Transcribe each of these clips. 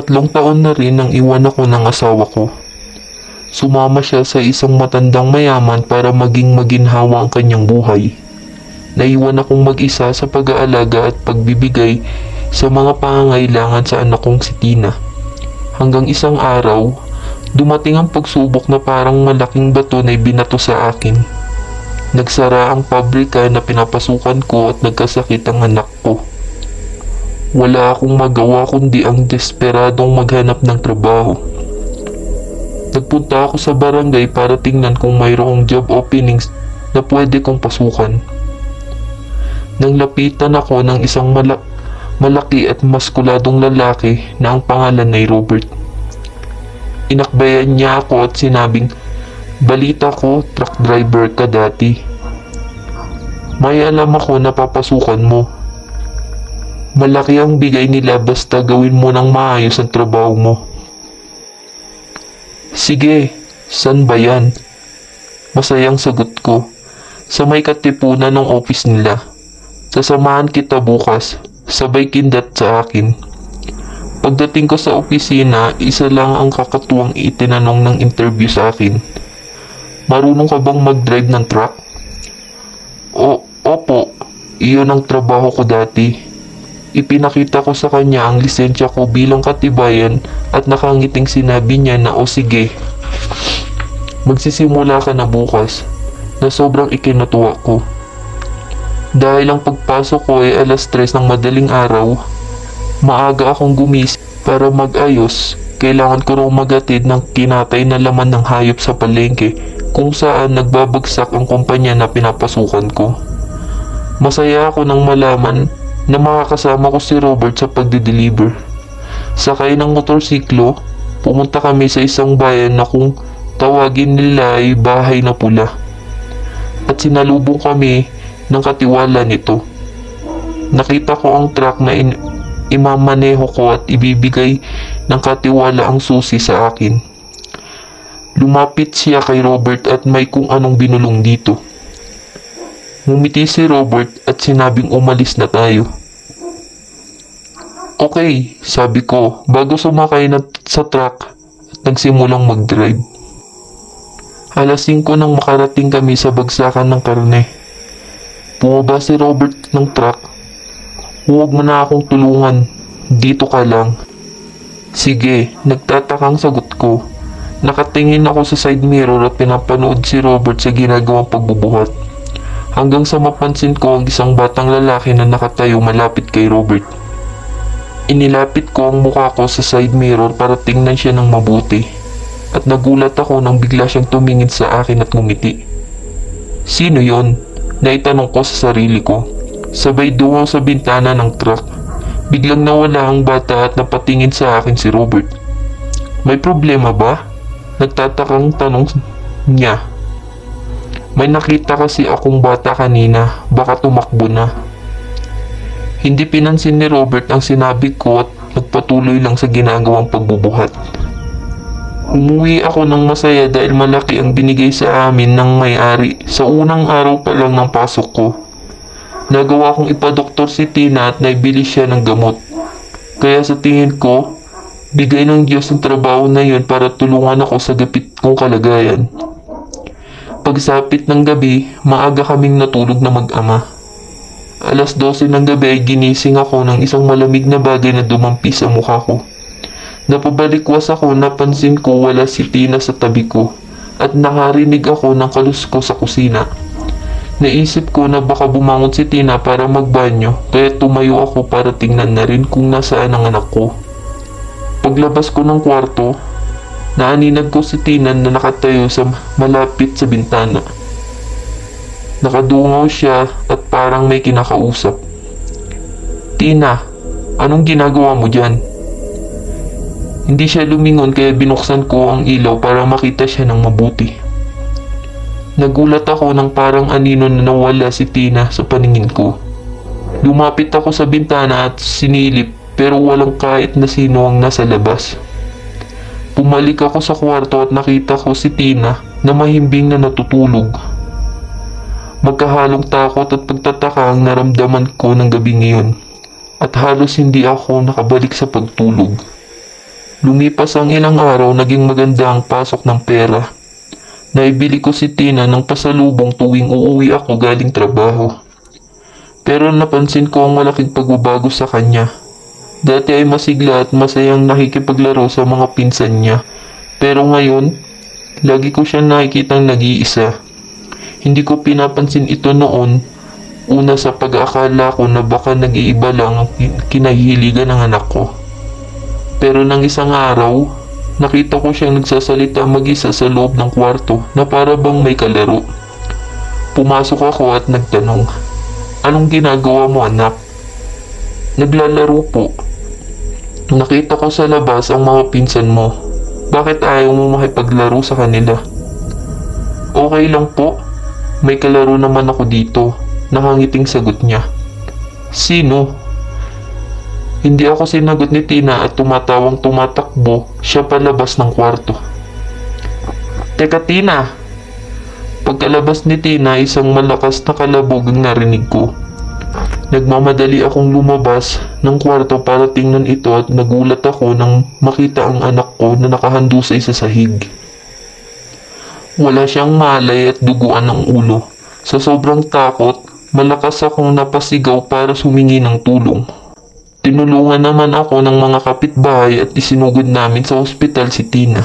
3 taon na rin nang iwan ako ng asawa ko. Sumama siya sa isang matandang mayaman para maging maginhawa ang kanyang buhay. Naiwan akong mag-isa sa pag-aalaga at pagbibigay sa mga pangangailangan sa anak kong si Tina. Hanggang isang araw, dumating ang pagsubok na parang malaking bato na ibinato sa akin. Nagsara ang pabrika na pinapasukan ko at nagkasakit ang anak ko. Wala akong magawa kundi ang desperadong maghanap ng trabaho. Nagpunta ako sa barangay para tingnan kung mayroong job openings na pwede kong pasukan. Nang lapitan ako ng isang malaki at maskuladong lalaki na ang pangalan ay Robert. Inakbayan niya ako at sinabing, "Balita ko, truck driver ka dati. May alam ako na papasukan mo. Malaki ang bigay nila basta gawin mo ng maayos ang trabaho mo." "Sige, saan ba yan?" Masayang sagot ko. "Sa may katipunan ng office nila. Sasamahan kita bukas, sabay kindat sa akin." Pagdating ko sa opisina, isa lang ang kakatuwang itinanong ng interview sa akin. "Marunong ka bang mag-drive ng truck?" Opo, iyon ang trabaho ko dati." Ipinakita ko sa kanya ang lisensya ko bilang katibayan at nakangiting sinabi niya na, "O sige, magsisimula ka na bukas," na sobrang ikinatuwa ko. Dahil ang pagpasok ko ay 3:00 ng madaling araw, maaga akong gumising para mag-ayos. Kailangan ko raw magatid ng kinatay na laman ng hayop sa palengke kung saan nagbabagsak ang kumpanya na pinapasukan ko. Masaya ako nang malaman na makakasama ko si Robert sa pagdi-deliver. Sakay ng motorsiklo, pumunta kami sa isang bayan na kung tawagin nila ay Bahay na Pula. At sinalubong kami ng katiwala nito. Nakita ko ang truck na imamaneho ko at ibibigay ng katiwala ang susi sa akin. Lumapit siya kay Robert at may kung anong binulong dito. Ngumiti si Robert at sinabing umalis na tayo. "Okay," sabi ko bago sumakay sa truck at nagsimulang mag-drive. 5:00 nang makarating kami sa bagsakan ng karne. Bumaba si Robert ng truck. "Huwag mo na akong tulungan, dito ka lang." "Sige," nagtatakang sagot ko. Nakatingin ako sa side mirror at pinapanood si Robert sa ginagawang pagbubuhat. Hanggang sa mapansin ko ang isang batang lalaki na nakatayo malapit kay Robert. Inilapit ko ang mukha ko sa side mirror para tingnan siya ng mabuti. At nagulat ako nang bigla siyang tumingin sa akin at ngumiti. "Sino yon?" naitanong ko sa sarili ko. Sabay dungaw sa bintana ng truck. Biglang nawala ang bata at napatingin sa akin si Robert. "May problema ba?" nagtatakang tanong niya. "May nakita kasi akong bata kanina, baka tumakbo na." Hindi pinansin ni Robert ang sinabi ko at nagpatuloy lang sa ginagawang pagbubuhat. Umuwi ako ng masaya dahil malaki ang binigay sa amin ng may-ari sa unang araw pa lang ng pasok ko. Nagawa kong ipadoktor si Tina at naibili siya ng gamot. Kaya sa tingin ko, bigay ng Diyos ang trabaho na yun para tulungan ako sa gapit kong kalagayan. Pagsapit ng gabi, maaga kaming natulog na mag-ama. 12:00 ng gabi ay ginising ako ng isang malamig na bagay na dumampi sa mukha ko. Napabalikwas ako, napansin ko wala si Tina sa tabi ko at nakarinig ako ng kaluskos sa kusina. Naisip ko na baka bumangon si Tina para magbanyo kaya tumayo ako para tingnan na rin kung nasaan ang anak ko. Paglabas ko ng kwarto, naaninag ko si Tina na nakatayo sa malapit sa bintana. Nakadungaw siya at parang may kinakausap. "Tina, anong ginagawa mo dyan?" Hindi siya lumingon kaya binuksan ko ang ilaw para makita siya ng mabuti. Nagulat ako nang parang anino na nawala si Tina sa paningin ko. Lumapit ako sa bintana at sinilip pero walang kahit na sino ang nasa labas. Bumalik ako sa kwarto at nakita ko si Tina na mahimbing na natutulog. Magkahalong takot at pagtataka ang naramdaman ko ng gabi ngayon at halos hindi ako nakabalik sa pagtulog. Lumipas ang ilang araw, naging maganda ang pasok ng pera. Naibili ko si Tina ng pasalubong tuwing uuwi ako galing trabaho. Pero napansin ko ang malaking pagbabago sa kanya. Dati ay masigla at masayang nakikipaglaro sa mga pinsan niya. Pero ngayon, lagi ko siya nakikitang nag-iisa. Hindi ko pinapansin ito noon. Una sa pag-aakala ko na baka nag-iiba lang ang kinahihiligan ng anak ko. Pero nang isang araw, nakita ko siyang nagsasalita mag-isa sa loob ng kwarto na para bang may kalaro. Pumasok ako at nagtanong, "Anong ginagawa mo, anak?" "Naglalaro po." "Nakita ko sa labas ang mga pinsan mo. Bakit ayaw mo makipaglaro sa kanila?" "Okay lang po. May kalaro naman ako dito." Nakangiting sagot niya. "Sino?" Hindi ako sinagot ni Tina at tumatawang tumatakbo siya palabas ng kwarto. "Teka, Tina!" Pagkalabas ni Tina, isang malakas na kalabog ang narinig ko. Nagmamadali akong lumabas ng kwarto para tingnan ito at nagulat ako nang makita ang anak ko na nakahandusay sa sahig. Wala siyang malay at duguan ng ulo. Sa sobrang takot, malakas akong napasigaw para sumingi ng tulong. Tinulungan naman ako ng mga kapitbahay at isinugod namin sa ospital si Tina.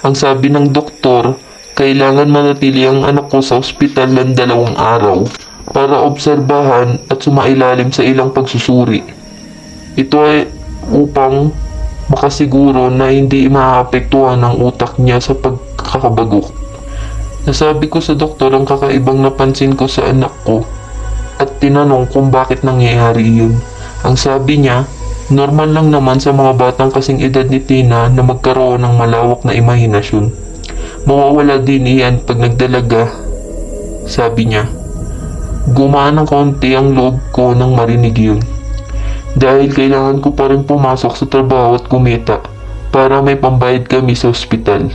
Ang sabi ng doktor, kailangan manatili ang anak ko sa ospital ng 2 araw para obserbahan at sumailalim sa ilang pagsusuri. Ito ay upang makasiguro na hindi maapektuhan ang utak niya sa pagkakabagok. Nasabi ko sa doktor ang kakaibang napansin ko sa anak ko at tinanong kung bakit nangyayari yun. Ang sabi niya, normal lang naman sa mga batang kasing edad ni Tina na magkaroon ng malawak na imahinasyon. Mawawala din iyan pag nagdalaga, sabi niya. Gumaan ng konti ang loob ko nang marinig yun. Dahil kailangan ko pa rin pumasok sa trabaho at kumita para may pambayad kami sa ospital.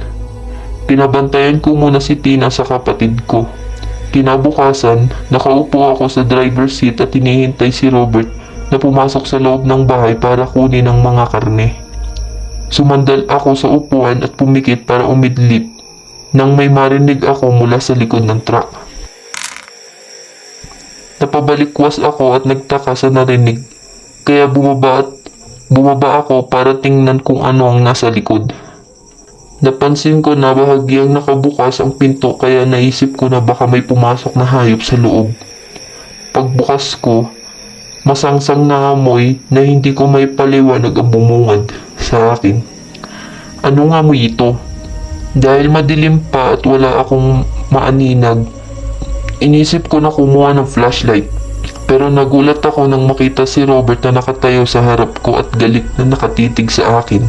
Pinabantayan ko muna si Tina sa kapatid ko. Kinabukasan, nakaupo ako sa driver's seat at hinihintay si Robert na pumasok sa loob ng bahay para kunin ang mga karne. Sumandal ako sa upuan at pumikit para umidlip nang may marinig ako mula sa likod ng truck. Napabalikwas ako at nagtaka sa narinig, kaya bumaba ako para tingnan kung ano ang nasa likod. Napansin ko na bahagyang nakabukas ang pinto kaya naisip ko na baka may pumasok na hayop sa loob. Pagbukas ko, masangsang na amoy na hindi ko may paliwanag ang bumungad sa akin. Ano nga amoy ito? Dahil madilim pa at wala akong maaninag, inisip ko na kumuha ng flashlight. Pero nagulat ako nang makita si Robert na nakatayo sa harap ko at galit na nakatitig sa akin.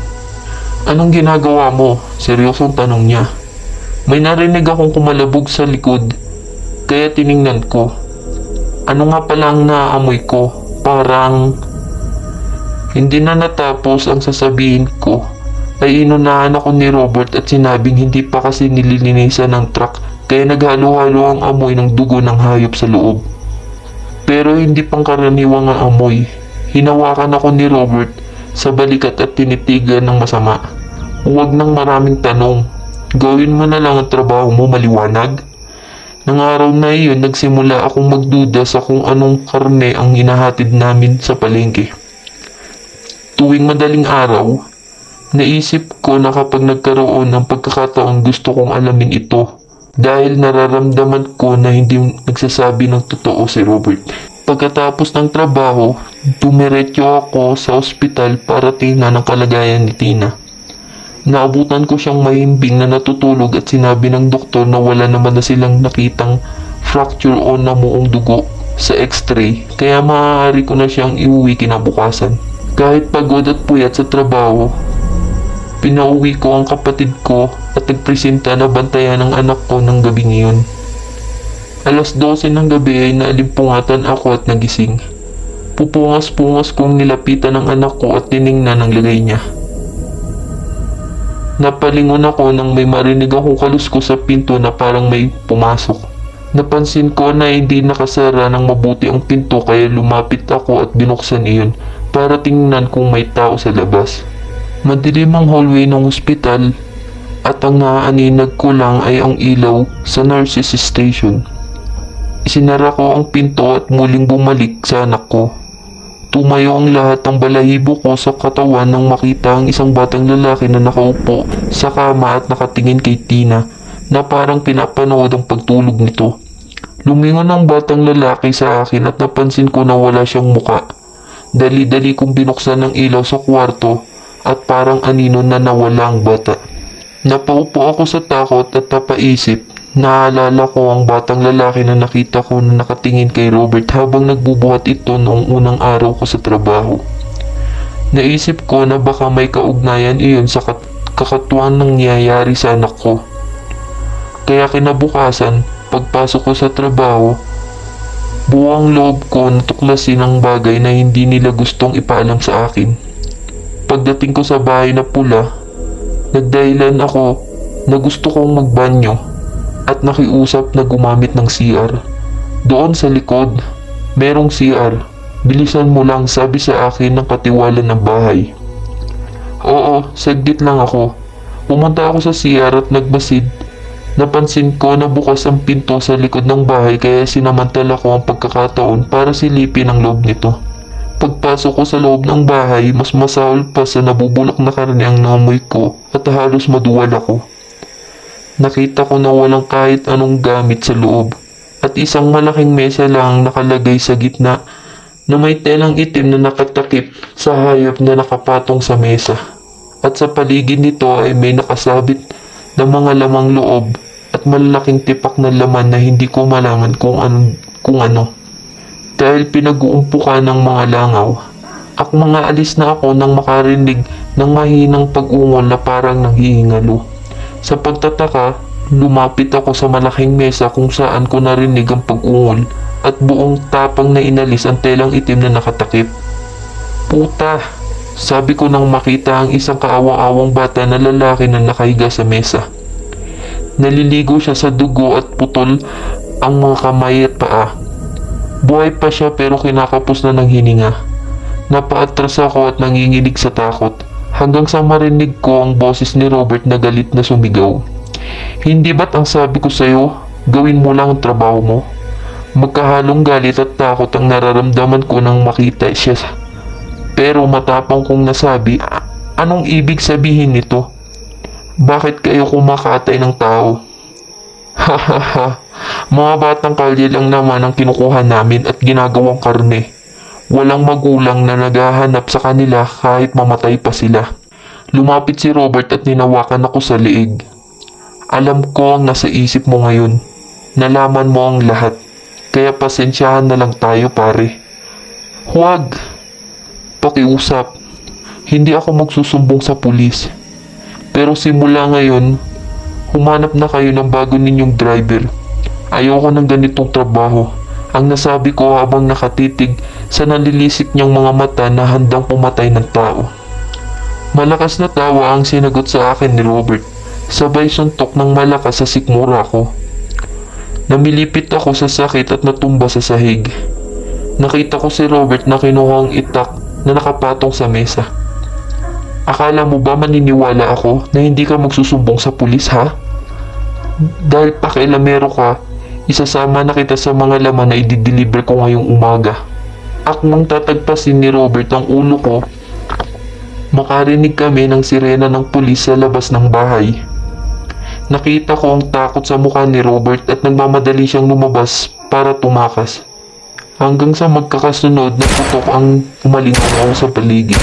Anong ginagawa mo? Seryosong tanong niya. May narinig akong kumalabog sa likod, kaya tiningnan ko. Ano nga pala ang naamoy ko? Parang hindi na natapos ang sasabihin ko ay inunahan ako ni Robert at sinabing hindi pa kasi nililinisan ng truck kaya naghalo-halo ang amoy ng dugo ng hayop sa loob. Pero hindi pangkaraniwang ang amoy. Hinawakan ako ni Robert sa balikat at tinitigan ng masama. Huwag nang maraming tanong. Gawin mo na lang ang trabaho mo, maliwanag. Nang araw na iyon, nagsimula akong magduda sa kung anong karne ang hinahatid namin sa palengke. Tuwing madaling araw, naisip ko na kapag nagkaroon ng pagkakataon gusto kong alamin ito dahil nararamdaman ko na hindi nagsasabi ng totoo si Robert. Pagkatapos ng trabaho, dumiretso ako sa ospital para tingnan ang kalagayan ni Tina. Naabutan ko siyang mahimbing na natutulog at sinabi ng doktor na wala naman na silang nakitang fracture o namuong dugo sa x-ray kaya maaari ko na siyang iuwi kinabukasan. Kahit pagod at puyat sa trabaho, pinauwi ko ang kapatid ko at nagpresenta na bantayan ng anak ko ng gabing iyon. 12:00 ng gabi ay naalimpungatan ako at nagising. Pupungas-pungas kong nilapitan ng anak ko at tiningnan ang lagay niya. Napalingon ako nang may marinig akong kaluskos sa pinto na parang may pumasok. Napansin ko na hindi nakasara ng mabuti ang pinto kaya lumapit ako at binuksan iyon para tingnan kung may tao sa labas. Madilim ang hallway ng ospital at ang naaaninag ko lang ay ang ilaw sa nurse's station. Isinara ko ang pinto at muling bumalik sa anak ko. Tumayo ang lahat ng balahibo ko sa katawan nang makita ang isang batang lalaki na nakaupo sa kama at nakatingin kay Tina na parang pinapanood ang pagtulog nito. Lumingon ang batang lalaki sa akin at napansin ko na wala siyang muka. Dali-dali kong binuksan ang ilaw sa kwarto at parang anino na nawala ang bata. Napaupo ako sa takot at napaisip. Naalala ko ang batang lalaki na nakita ko na nakatingin kay Robert habang nagbubuhat ito noong unang araw ko sa trabaho. Naisip ko na baka may kaugnayan iyon sa kakatuwang nangyayari sa anak ko. Kaya kinabukasan, pagpasok ko sa trabaho, buwang loob ko natuklasin ang bagay na hindi nila gustong ipaalam sa akin. Pagdating ko sa bahay na pula, nagdahilan ako na gusto kong magbanyo at nakiusap na gumamit ng CR. Doon sa likod, merong CR. Bilisan mo lang, sabi sa akin ng katiwala ng bahay. Oo, saglit lang ako. Pumunta ako sa CR at nagmasid. Napansin ko na bukas ang pinto sa likod ng bahay kaya sinamantala ko ang pagkakataon para silipin ang loob nito. Pagpasok ko sa loob ng bahay, mas masahol pa sa nabubulok na karne ang namoy ko at halos maduwal ako. Nakita ko na walang kahit anong gamit sa loob at isang malaking mesa lang nakalagay sa gitna na may telang itim na nakatakip sa hayop na nakapatong sa mesa. At sa paligid nito ay may nakasabit na mga lamang loob at malalaking tipak na laman na hindi ko malaman kung ano. Dahil pinag-uumpukan ng mga langaw, mga alis na ako nang makarinig ng mahinang pag-ungol na parang nanghihingalo. Sa pagtataka, lumapit ako sa malaking mesa kung saan ko narinig ang pag-ungol at buong tapang na inalis ang telang itim na nakatakip. Puta! Sabi ko nang makita ang isang kaawang-awang bata na lalaki na nakahiga sa mesa. Naliligo siya sa dugo at putol ang mga kamay at paa. Buhay pa siya pero kinakapos na ng hininga. Napaatras ako at nanginginig sa takot hanggang sa marinig ko ang boses ni Robert na galit na sumigaw. Hindi ba't ang sabi ko sa'yo, gawin mo lang ang trabaho mo? Magkahalong galit at takot ang nararamdaman ko nang makita siya. Pero matapang kong nasabi, anong ibig sabihin nito? Bakit kayo kumakatay ng tao? Hahaha, mga batang kalye lang naman ang kinukuha namin at ginagawang karne. Walang magulang na naghahanap sa kanila kahit mamatay pa sila. Lumapit si Robert at ninawakan ako sa liig. Alam ko ang nasa isip mo ngayon. Nalaman mo ang lahat. Kaya pasensyahan na lang tayo pare. Huwag! Pakiusap. Hindi ako magsusumbong sa pulis. Pero simula ngayon, humanap na kayo ng bago ninyong driver. Ayoko ng ganitong trabaho. Ang nasabi ko habang nakatitig sa nalilisik niyang mga mata na handang pumatay ng tao. Malakas na tawa ang sinagot sa akin ni Robert. Sabay suntok ng malakas sa sikmura ko. Namilipit ako sa sakit at natumba sa sahig. Nakita ko si Robert na kinuha ang itak na nakapatong sa mesa. Akala mo ba maniniwala ako na hindi ka magsusumbong sa pulis ha? Dahil pakialamero ka, isasama na kita sa mga laman na i-deliver ko ngayong umaga. Akmang tatagpasin ni Robert ang ulo ko, makarinig kami ng sirena ng pulis sa labas ng bahay. Nakita ko ang takot sa mukha ni Robert at nagmamadali siyang lumabas para tumakas. Hanggang sa magkakasunod na putok ang umalingaw sa paligid.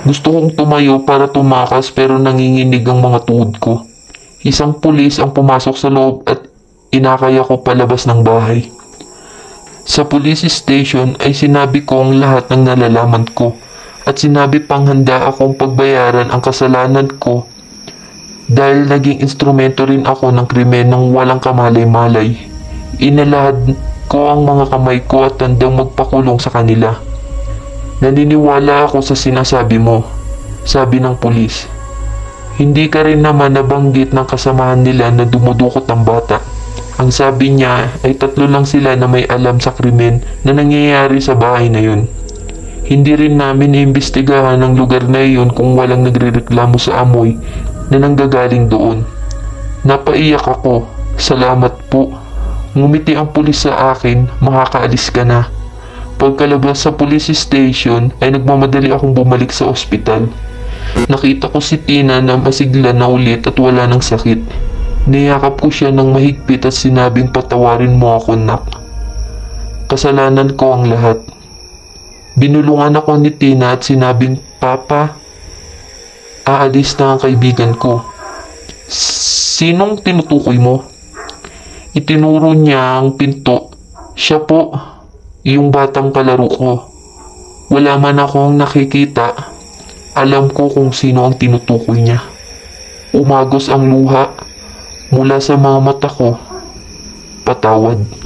Gusto kong tumayo para tumakas pero nanginginig ang mga tuhod ko. Isang pulis ang pumasok sa loob at inakaya ko palabas ng bahay. Sa police station ay sinabi ko ang lahat ng nalalaman ko at sinabi pang handa akong pagbayaran ang kasalanan ko dahil naging instrumento rin ako ng krimen ng walang kamalay-malay. Inalahad ko ang mga kamay ko at tandang magpakulong sa kanila. Naniniwala ako sa sinasabi mo, sabi ng pulis. Hindi ka rin naman nabanggit ng kasamahan nila na dumudukot ang bata. Ang sabi niya ay 3 lang sila na may alam sa krimen na nangyayari sa bahay na yun. Hindi rin namin iimbestigahan ang lugar na iyon kung walang nagrereklamo sa amoy na nanggagaling doon. Napaiyak ako. Salamat po. Ngumiti ang pulis sa akin, makakaalis ka na. Pagkalabas sa police station ay nagmamadali akong bumalik sa ospital. Nakita ko si Tina na masigla na ulit at wala ng sakit. Niyakap ko siya ng mahigpit at sinabing patawarin mo ako, nak. Kasalanan ko ang lahat. Binulungan ako ni Tina at sinabing, Papa, aalis na ang kaibigan ko. Sinong tinutukoy mo? Itinuro niya ang pinto. Siya po, yung batang kalaro ko. Wala man akong nakikita. Alam ko kung sino ang tinutukoy niya. Umagos ang luha mula sa mga mata ko. Patawad.